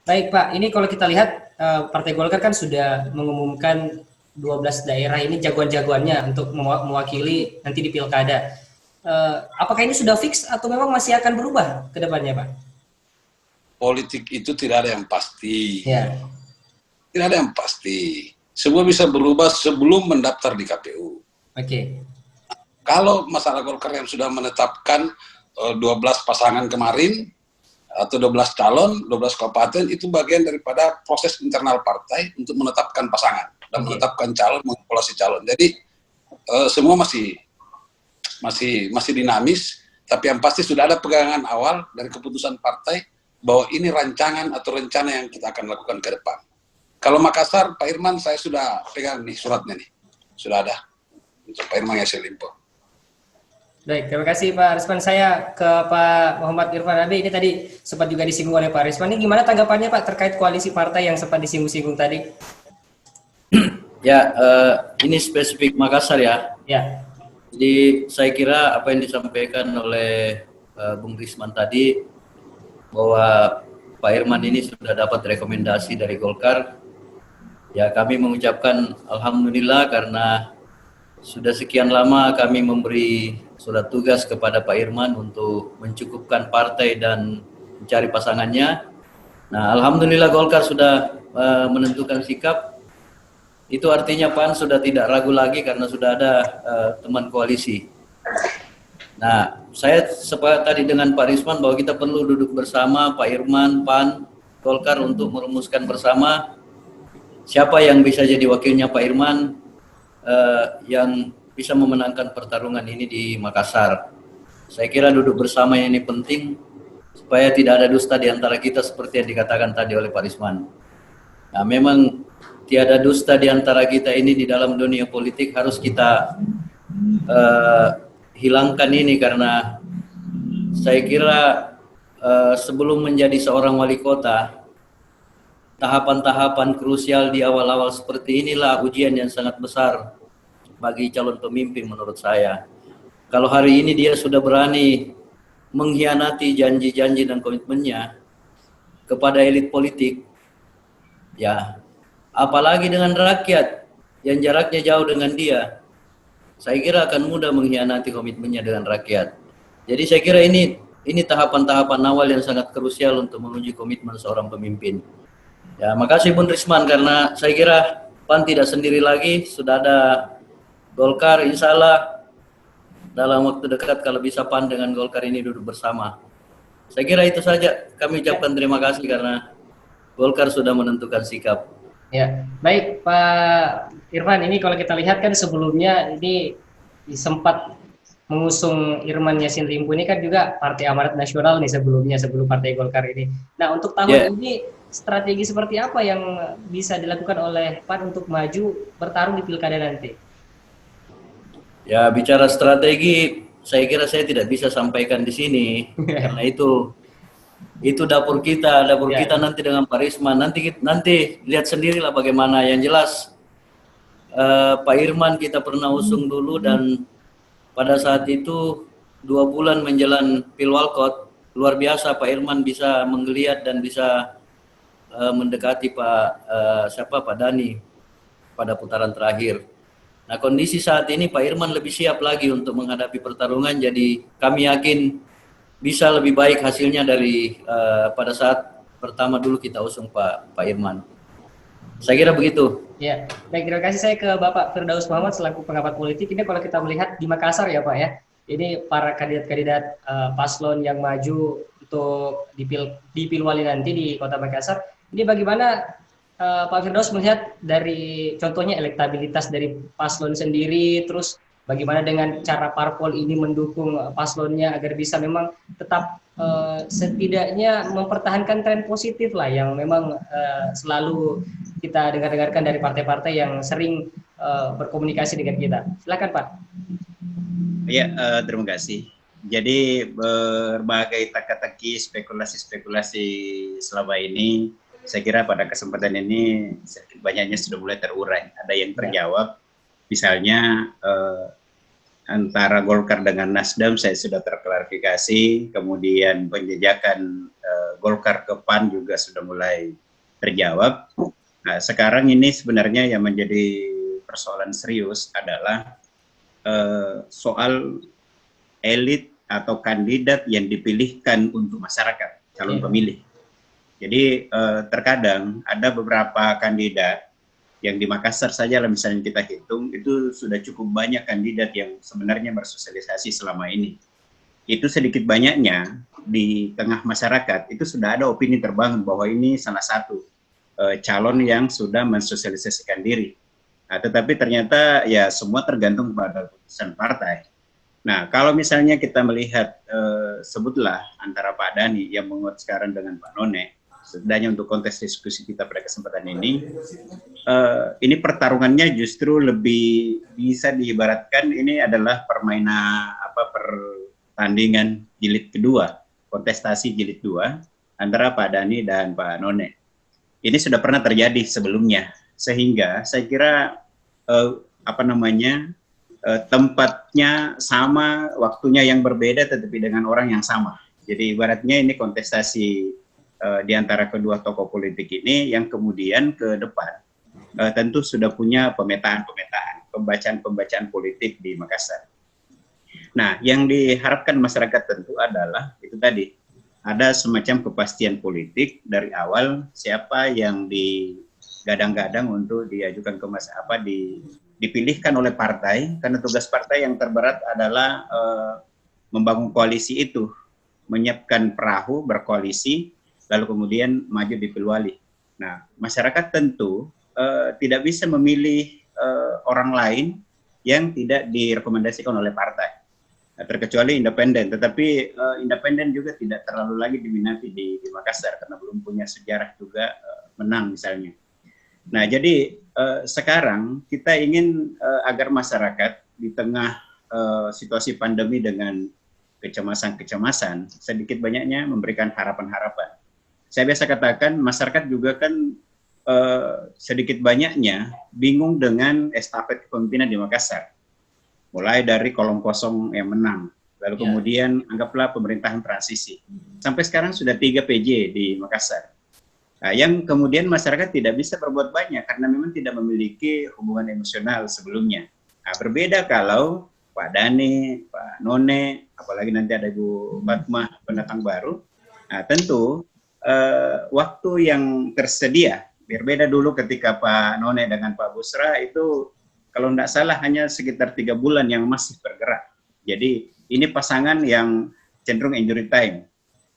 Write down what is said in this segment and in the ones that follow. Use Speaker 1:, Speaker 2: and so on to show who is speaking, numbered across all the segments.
Speaker 1: Baik Pak, ini kalau kita lihat Partai Golkar kan sudah mengumumkan 12 daerah ini jagoan-jagoannya untuk mewakili nanti di Pilkada. Apakah ini sudah fix atau memang masih akan berubah ke depannya Pak?
Speaker 2: Politik itu tidak ada yang pasti.
Speaker 1: Ya.
Speaker 2: Tidak ada yang pasti. Semua bisa berubah sebelum mendaftar di KPU.
Speaker 1: Oke.
Speaker 2: Kalau masalah Golkar yang sudah menetapkan 12 pasangan kemarin, atau 12 calon, 12 kabupaten, itu bagian daripada proses internal partai untuk menetapkan pasangan dan menetapkan calon, mengepolasi calon. Jadi semua masih dinamis, tapi yang pasti sudah ada pegangan awal dari keputusan partai bahwa ini rancangan atau rencana yang kita akan lakukan ke depan. Kalau Makassar, Pak Irman, saya sudah pegang nih suratnya nih, sudah ada untuk Pak Irman Yassin Limpo.
Speaker 1: Baik, terima kasih Pak Risman. Saya ke Pak Muhammad Irfan Abi. Ini tadi sempat juga disinggung oleh Pak Risman. Ini gimana tanggapannya Pak terkait koalisi partai yang sempat disinggung-singgung tadi?
Speaker 3: Ya, ini spesifik Makassar ya.
Speaker 1: Ya.
Speaker 3: Jadi saya kira apa yang disampaikan oleh Bung Risman tadi bahwa Pak Irman ini sudah dapat rekomendasi dari Golkar. Ya, kami mengucapkan alhamdulillah karena sudah sekian lama kami memberi surat tugas kepada Pak Irman untuk mencukupkan partai dan mencari pasangannya. Nah, alhamdulillah Golkar sudah menentukan sikap. Itu artinya PAN sudah tidak ragu lagi karena sudah ada teman koalisi. Nah, saya sepakat tadi dengan Pak Risman bahwa kita perlu duduk bersama Pak Irman, PAN, Golkar untuk merumuskan bersama siapa yang bisa jadi wakilnya Pak Irman yang bisa memenangkan pertarungan ini di Makassar. Saya kira duduk bersama ini penting supaya tidak ada dusta di antara kita seperti yang dikatakan tadi oleh Pak Risman. Nah, memang tiada dusta di antara kita ini di dalam dunia politik harus kita hilangkan ini karena saya kira sebelum menjadi seorang wali kota, tahapan-tahapan krusial di awal-awal seperti inilah ujian yang sangat besar bagi calon pemimpin menurut saya. Kalau hari ini dia sudah berani mengkhianati janji-janji dan komitmennya kepada elit politik, ya apalagi dengan rakyat yang jaraknya jauh dengan dia, saya kira akan mudah mengkhianati komitmennya dengan rakyat. Jadi saya kira ini tahapan-tahapan awal yang sangat krusial untuk menguji komitmen seorang pemimpin. Ya, makasih Bung Risman karena saya kira PAN tidak sendiri lagi, sudah ada Golkar, insya Allah dalam waktu dekat kalau bisa PAN dengan Golkar ini duduk bersama. Saya kira itu saja. Kami ucapkan terima kasih karena Golkar sudah menentukan sikap.
Speaker 1: Ya, baik Pak Irfan. Ini kalau kita lihat kan sebelumnya ini sempat mengusung Irman Yassin Limpo ini kan juga Partai Amanat Nasional nih sebelumnya, sebelum Partai Golkar ini. Nah, untuk tahun ini strategi seperti apa yang bisa dilakukan oleh PAN untuk maju bertarung di Pilkada nanti?
Speaker 3: Ya, bicara strategi, saya kira saya tidak bisa sampaikan di sini karena itu dapur kita nanti dengan Pak Risman. Nanti lihat sendirilah bagaimana. Yang jelas Pak Irman kita pernah usung dulu dan pada saat itu 2 bulan menjelang Pilwalkot, luar biasa Pak Irman bisa menggeliat dan bisa mendekati Pak Dhani pada putaran terakhir. Nah, kondisi saat ini Pak Irman lebih siap lagi untuk menghadapi pertarungan, jadi kami yakin bisa lebih baik hasilnya dari pada saat pertama dulu kita usung Pak Irman. Saya kira begitu.
Speaker 1: Ya, baik, terima kasih. Saya ke Bapak Firdaus Muhammad selaku pengamat politik. Ini kalau kita melihat di Makassar ya Pak ya, ini para kandidat-kandidat paslon yang maju untuk di Pilwali nanti di Kota Makassar, ini bagaimana Pak Firdaus melihat dari contohnya elektabilitas dari paslon sendiri, terus bagaimana dengan cara parpol ini mendukung paslonnya agar bisa memang tetap setidaknya mempertahankan tren positif lah yang memang selalu kita dengarkan dari partai-partai yang sering berkomunikasi dengan kita. Silakan Pak.
Speaker 4: Ya, terima kasih. Jadi berbagai teka-teki, spekulasi-spekulasi selama ini, saya kira pada kesempatan ini sedikit banyaknya sudah mulai terurai. Ada yang terjawab, misalnya antara Golkar dengan Nasdem saya sudah terklarifikasi, kemudian penjejakan Golkar ke PAN juga sudah mulai terjawab. Nah, sekarang ini sebenarnya yang menjadi persoalan serius adalah soal elit atau kandidat yang dipilihkan untuk masyarakat, calon pemilih. Jadi terkadang ada beberapa kandidat yang di Makassar saja lah misalnya kita hitung, itu sudah cukup banyak kandidat yang sebenarnya bersosialisasi selama ini. Itu sedikit banyaknya di tengah masyarakat, itu sudah ada opini terbangun bahwa ini salah satu calon yang sudah mensosialisasikan diri. Nah, tetapi ternyata ya semua tergantung pada keputusan partai. Nah, kalau misalnya kita melihat, sebutlah antara Pak Dhani yang menguat sekarang dengan Pak None, setidaknya untuk konteks diskusi kita pada kesempatan ini pertarungannya justru lebih bisa diibaratkan ini adalah permainan pertandingan jilid kedua, kontestasi jilid 2 antara Pak Dhani dan Pak None. Ini sudah pernah terjadi sebelumnya, sehingga saya kira tempatnya sama, waktunya yang berbeda, tetapi dengan orang yang sama. Jadi ibaratnya ini kontestasi di antara kedua tokoh politik ini yang kemudian ke depan tentu sudah punya pemetaan-pemetaan, pembacaan-pembacaan politik di Makassar. Nah, yang diharapkan masyarakat tentu adalah itu tadi, ada semacam kepastian politik dari awal siapa yang digadang-gadang untuk diajukan ke dipilihkan oleh partai, karena tugas partai yang terberat adalah membangun koalisi itu, menyiapkan perahu berkoalisi, lalu kemudian maju di Pilwali. Nah, masyarakat tentu tidak bisa memilih orang lain yang tidak direkomendasikan oleh partai, terkecuali independen. Tetapi independen juga tidak terlalu lagi diminati di Makassar karena belum punya sejarah juga menang misalnya. Nah, jadi sekarang kita ingin agar masyarakat di tengah situasi pandemi dengan kecemasan-kecemasan sedikit banyaknya memberikan harapan-harapan. Saya biasa katakan masyarakat juga kan sedikit banyaknya bingung dengan estafet kepemimpinan di Makassar. Mulai dari kolom kosong yang menang, lalu kemudian anggaplah pemerintahan transisi. Sampai sekarang sudah 3 PJ di Makassar. Nah, yang kemudian masyarakat tidak bisa berbuat banyak karena memang tidak memiliki hubungan emosional sebelumnya. Nah, berbeda kalau Pak Dhani, Pak None, apalagi nanti ada Ibu Fatma pendatang baru. Nah, tentu waktu yang tersedia berbeda. Dulu ketika Pak None dengan Pak Busra itu kalau tidak salah hanya sekitar 3 bulan yang masih bergerak. Jadi ini pasangan yang cenderung injury time.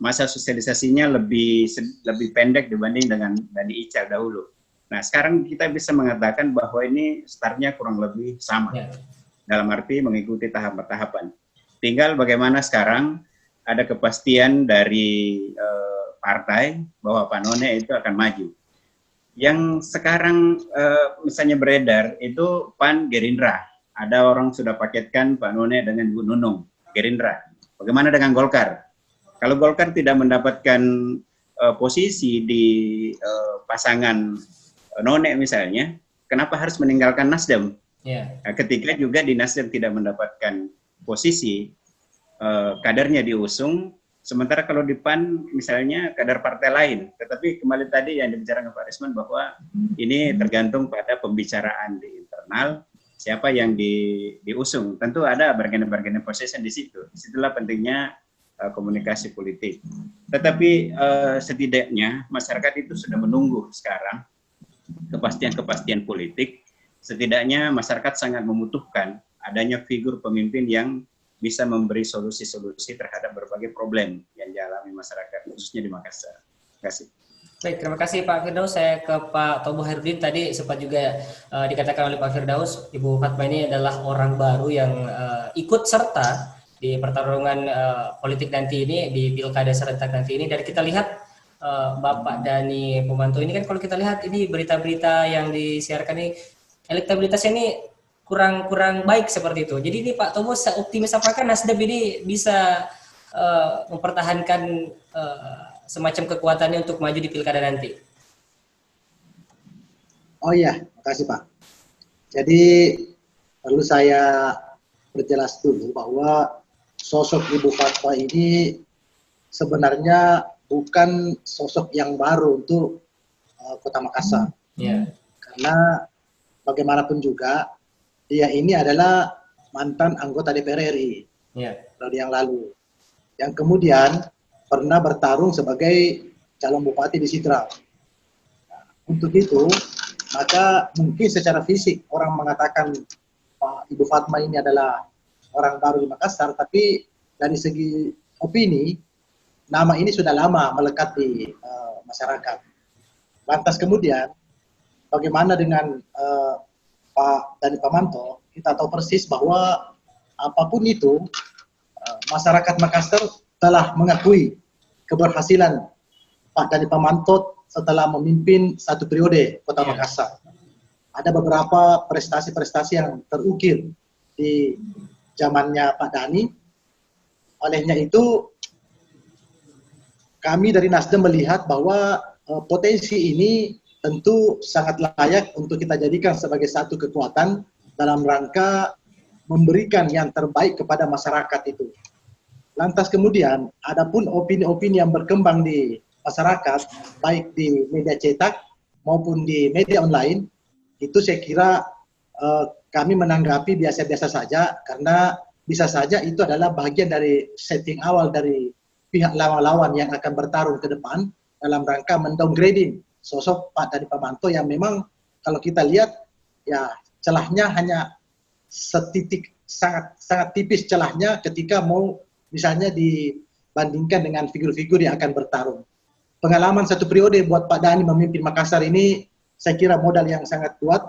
Speaker 4: Masa sosialisasinya lebih pendek dibanding dengan Dhani Ical dahulu. Nah, sekarang kita bisa mengatakan bahwa ini startnya kurang lebih sama. Dalam arti mengikuti tahapan-tahapan. Tinggal bagaimana sekarang ada kepastian dari partai bahwa Pak None itu akan maju. Yang sekarang misalnya beredar itu PAN Gerindra. Ada orang sudah paketkan Pak None dengan Bu Nunung, Gerindra. Bagaimana dengan Golkar? Kalau Golkar tidak mendapatkan posisi di pasangan None misalnya, kenapa harus meninggalkan Nasdem? Nah, ketika juga di Nasdem tidak mendapatkan posisi, kadernya diusung, sementara kalau di PAN misalnya kader partai lain. Tetapi kembali tadi yang dibicarakan Pak Risman bahwa ini tergantung pada pembicaraan di internal, siapa yang diusung. Tentu ada bargaining position di situ. Disitulah pentingnya komunikasi politik. Tetapi setidaknya masyarakat itu sudah menunggu sekarang kepastian-kepastian politik. Setidaknya masyarakat sangat membutuhkan adanya figur pemimpin yang bisa memberi solusi-solusi terhadap berbagai problem yang dialami masyarakat, khususnya di Makassar. Terima kasih.
Speaker 1: Baik, terima kasih Pak Firdaus. Saya ke Pak Tobo Herudin. Tadi sempat juga dikatakan oleh Pak Firdaus, Ibu Fatma ini adalah orang baru yang ikut serta di pertarungan politik nanti ini, di pilkada serentak nanti ini. Dan kita lihat Bapak Dhani Pomanto ini kan kalau kita lihat ini berita-berita yang disiarkan ini, elektabilitasnya ini kurang baik seperti itu. Jadi ini Pak Tobo optimis apakah Nasdem ini bisa mempertahankan semacam kekuatannya untuk maju di pilkada nanti?
Speaker 5: Oh iya, terima kasih Pak. Jadi perlu saya berjelas dulu bahwa sosok Ibu Fatma ini sebenarnya bukan sosok yang baru untuk Kota Makassar.
Speaker 1: Ya.
Speaker 5: Karena bagaimanapun juga dia ini adalah mantan anggota DPR RI periode yang lalu, yang kemudian pernah bertarung sebagai calon bupati di Sidrap. Untuk itu, maka mungkin secara fisik orang mengatakan Ibu Fatma ini adalah orang baru di Makassar, tapi dari segi opini, nama ini sudah lama melekat di masyarakat. Lantas kemudian, bagaimana dengan Pak Dhani Pamanto? Kita tahu persis bahwa apapun itu, masyarakat Makassar telah mengakui keberhasilan Pak Dhani Pamanto setelah memimpin satu periode Kota Makassar. Ada beberapa prestasi-prestasi yang terukir di zamannya Pak Dhani. Olehnya itu, kami dari Nasdem melihat bahwa potensi ini tentu sangat layak untuk kita jadikan sebagai satu kekuatan dalam rangka memberikan yang terbaik kepada masyarakat itu. Lantas kemudian, adapun opini-opini yang berkembang di masyarakat, baik di media cetak maupun di media online, itu saya kira kami menanggapi biasa-biasa saja, karena bisa saja itu adalah bagian dari setting awal dari pihak lawan-lawan yang akan bertarung ke depan dalam rangka mendowngrading sosok Pak Dhani Pamanto yang memang kalau kita lihat ya celahnya hanya setitik, sangat tipis celahnya ketika mau misalnya dibandingkan dengan figur-figur yang akan bertarung. Pengalaman satu periode buat Pak Dhani memimpin Makassar ini saya kira modal yang sangat kuat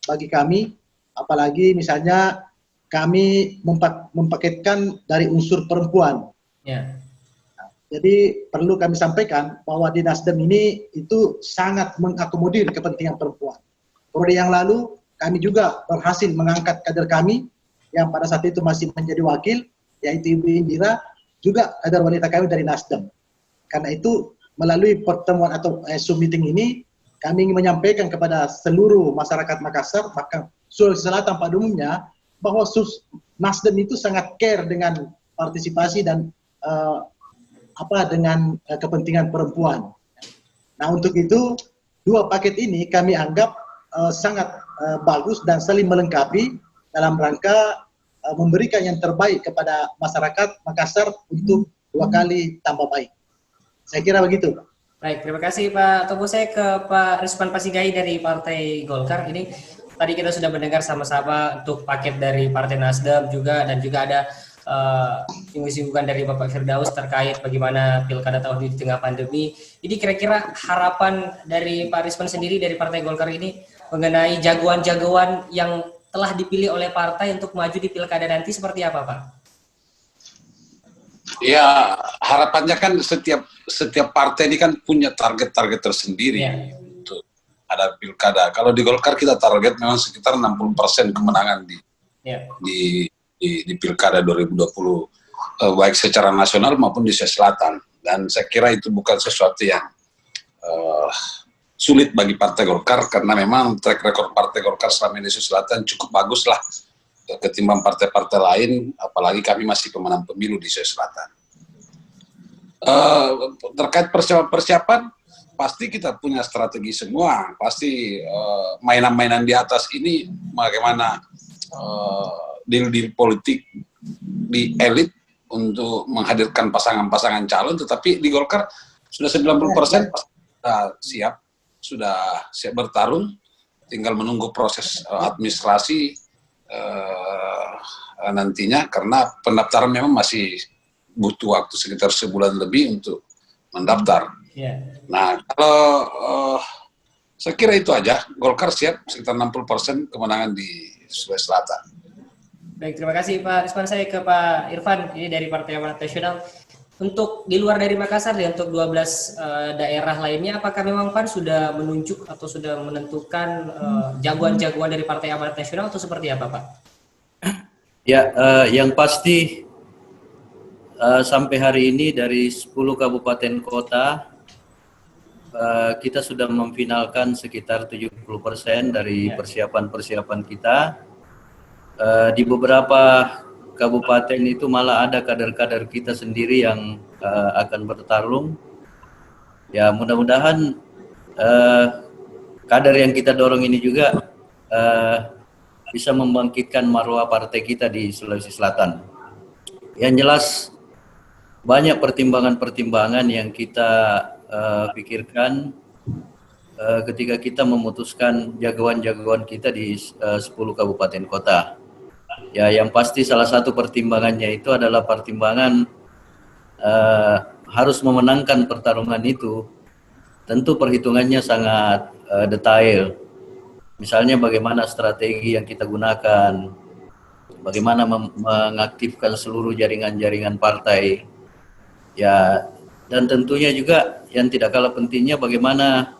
Speaker 5: bagi kami, apalagi misalnya kami mempaketkan dari unsur perempuan. Jadi perlu kami sampaikan bahwa di Nasdem ini itu sangat mengakomodir kepentingan perempuan. Periode yang lalu kami juga berhasil mengangkat kader kami yang pada saat itu masih menjadi wakil, yaitu Ibu Indira, juga kader wanita kami dari Nasdem. Karena itu melalui pertemuan atau Zoom meeting ini, kami ingin menyampaikan kepada seluruh masyarakat Makassar, bahkan Sulawesi Selatan pada umumnya, bahwa Nasdem itu sangat care dengan partisipasi dan dengan kepentingan perempuan. Nah, untuk itu dua paket ini kami anggap sangat bagus dan saling melengkapi dalam rangka memberikan yang terbaik kepada masyarakat Makassar untuk 2 kali tambah baik. Saya kira begitu.
Speaker 1: Baik, terima kasih Pak Topo. Saya ke Pak Rizwan Pasigahi dari Partai Golkar. Ini tadi kita sudah mendengar sama-sama untuk paket dari Partai Nasdem juga, dan juga ada singgung-singgungan dari Bapak Firdaus terkait bagaimana pilkada tahun ini di tengah pandemi. Ini kira-kira harapan dari Pak Rizwan sendiri dari Partai Golkar ini mengenai jagoan-jagoan yang telah dipilih oleh partai untuk maju di pilkada nanti seperti apa, Pak?
Speaker 2: Ya, harapannya kan setiap partai ini kan punya target-target tersendiri untuk ada pilkada. Kalau di Golkar kita target memang sekitar 60% kemenangan di pilkada 2020, baik secara nasional maupun di Sulawesi Selatan. Dan saya kira itu bukan sesuatu yang sulit bagi Partai Golkar, karena memang track record Partai Golkar selama ini di Sulawesi Selatan cukup bagus lah ketimbang partai-partai lain, apalagi kami masih pemenang pemilu di Sulawesi Selatan. Terkait persiapan, pasti kita punya strategi semua. Pasti mainan-mainan di atas ini bagaimana deal-deal politik di elit untuk menghadirkan pasangan-pasangan calon, tetapi di Golkar sudah 90% sudah siap bertarung, tinggal menunggu proses administrasi nantinya, karena pendaftaran memang masih butuh waktu sekitar sebulan lebih untuk mendaftar. Nah, kalau saya kira itu aja, Golkar siap sekitar 60% kemenangan di Sulawesi Selatan.
Speaker 1: Baik, terima kasih Pak Rizwan. Saya ke Pak Irfan, ini dari Partai Amanat Nasional. Untuk di luar dari Makassar dan untuk 12 daerah lainnya, apakah memang PAN sudah menunjuk atau sudah menentukan jagoan-jagoan dari Partai Amanat Nasional atau seperti apa, Pak?
Speaker 3: Ya, yang pasti sampai hari ini dari 10 kabupaten kota kita sudah memfinalkan sekitar 70% dari persiapan-persiapan kita. di beberapa kabupaten itu malah ada kader-kader kita sendiri yang akan bertarung. Ya mudah-mudahan kader yang kita dorong ini juga bisa membangkitkan marwah partai kita di Sulawesi Selatan. Yang jelas banyak pertimbangan-pertimbangan yang kita pikirkan ketika kita memutuskan jagoan-jagoan kita di 10 kabupaten kota. Ya, yang pasti salah satu pertimbangannya itu adalah pertimbangan harus memenangkan pertarungan itu. Tentu perhitungannya sangat detail. Misalnya bagaimana strategi yang kita gunakan, bagaimana mengaktifkan seluruh jaringan-jaringan partai, ya, dan tentunya juga yang tidak kalah pentingnya bagaimana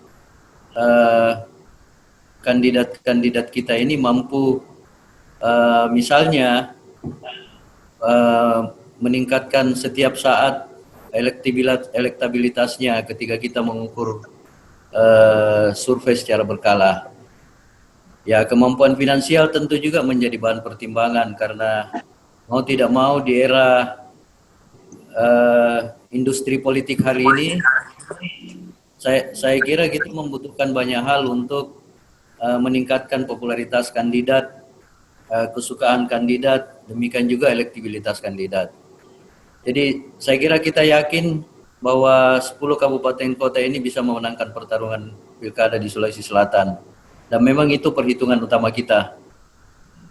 Speaker 3: kandidat-kandidat kita ini mampu misalnya meningkatkan setiap saat elektabilitasnya ketika kita mengukur survei secara berkala. Ya, kemampuan finansial tentu juga menjadi bahan pertimbangan karena mau tidak mau di era industri politik hari ini, saya kira kita membutuhkan banyak hal untuk meningkatkan popularitas kandidat, kesukaan kandidat, demikian juga elektabilitas kandidat. Jadi saya kira kita yakin bahwa 10 kabupaten kota ini bisa memenangkan pertarungan pilkada di Sulawesi Selatan. Dan memang itu perhitungan utama kita.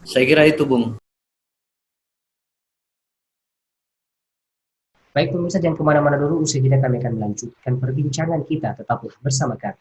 Speaker 3: Saya kira itu, Bung.
Speaker 1: Baik pemirsa, jangan kemana-mana dulu, usai jeda kami akan melanjutkan perbincangan kita, tetaplah bersama kami.